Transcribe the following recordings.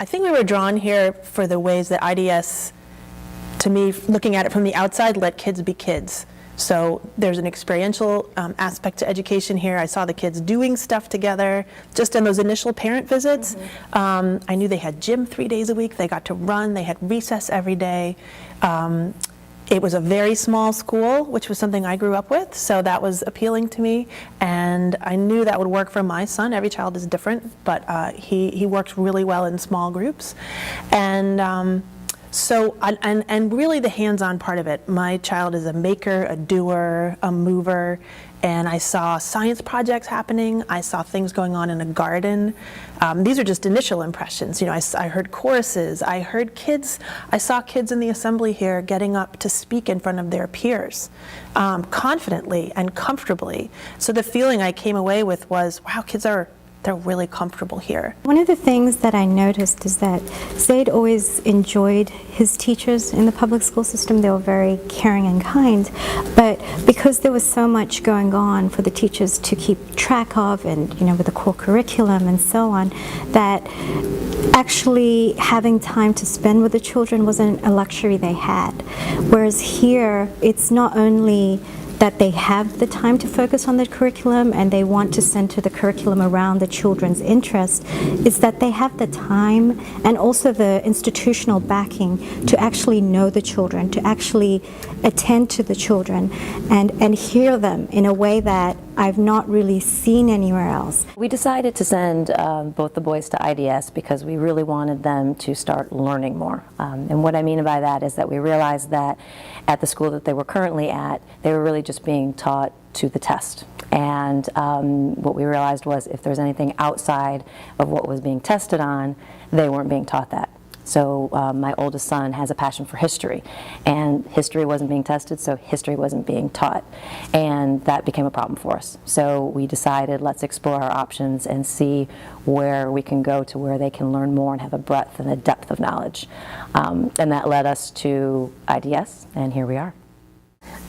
I think we were drawn here for the ways that IDS, to me, looking at it from the outside, let kids be kids. So there's an experiential aspect to education here. I saw the kids doing stuff together just in those initial parent visits. I knew they had gym 3 days a week. They got to run. They had recess every day. It was a very small school, which was something I grew up with, so that was appealing to me. And I knew that would work for my son. Every child is different, but he works really well in small groups. And and really the hands-on part of it. My child is a maker, a doer, a mover, and I saw science projects happening. I saw things going on in a garden. These are just initial impressions. You know, I heard choruses. I saw kids in the assembly here getting up to speak in front of their peers confidently and comfortably. So the feeling I came away with was, wow, they're really comfortable here. One of the things that I noticed is that Zaid always enjoyed his teachers in the public school system. They were very caring and kind, but because there was so much going on for the teachers to keep track of, and with the core curriculum and so on, that actually having time to spend with the children wasn't a luxury they had. Whereas here, it's not only that they have the time to focus on the curriculum and they want to center the curriculum around the children's interest, is that they have the time and also the institutional backing to actually know the children, to actually attend to the children and hear them in a way that I've not really seen anywhere else. We decided to send both the boys to IDS because we really wanted them to start learning more. And what I mean by that is that we realized that at the school that they were currently at, they were really just being taught to the test. And what we realized was if there's anything outside of what was being tested on, they weren't being taught that. So my oldest son has a passion for history, and history wasn't being tested, so history wasn't being taught, and that became a problem for us. So we decided, let's explore our options and see where we can go to where they can learn more and have a breadth and a depth of knowledge. And that led us to IDS, and here we are.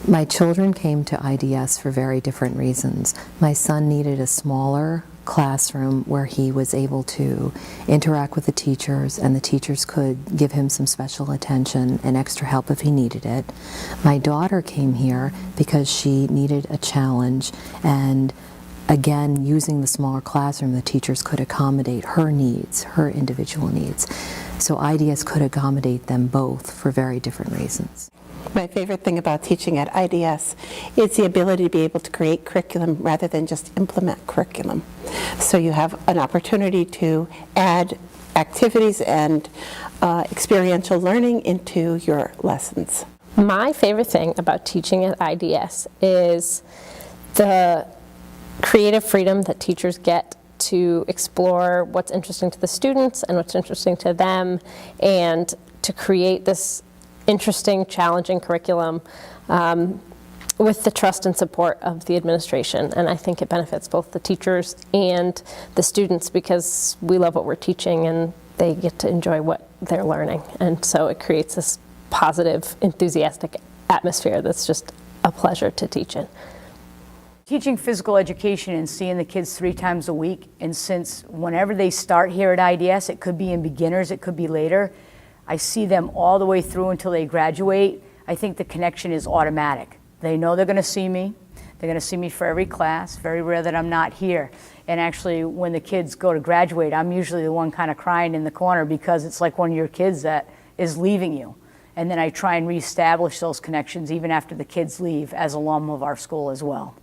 My children came to IDS for very different reasons. My son needed a smaller classroom where he was able to interact with the teachers and the teachers could give him some special attention and extra help if he needed it. My daughter came here because she needed a challenge, and again, using the smaller classroom, the teachers could accommodate her needs, her individual needs. So IDS could accommodate them both for very different reasons. My favorite thing about teaching at IDS is the ability to be able to create curriculum rather than just implement curriculum. So you have an opportunity to add activities and experiential learning into your lessons. My favorite thing about teaching at IDS is the creative freedom that teachers get to explore what's interesting to the students and what's interesting to them, and to create this interesting, challenging curriculum with the trust and support of the administration. And I think it benefits both the teachers and the students because we love what we're teaching and they get to enjoy what they're learning. And so it creates this positive, enthusiastic atmosphere that's just a pleasure to teach in. Teaching physical education and seeing the kids 3 times a week, and since whenever they start here at IDS, it could be in beginners, it could be later, I see them all the way through until they graduate. I think the connection is automatic. They know they're going to see me. They're going to see me for every class. Very rare that I'm not here. And actually, when the kids go to graduate, I'm usually the one kind of crying in the corner because it's like one of your kids that is leaving you. And then I try and reestablish those connections even after the kids leave as alum of our school as well.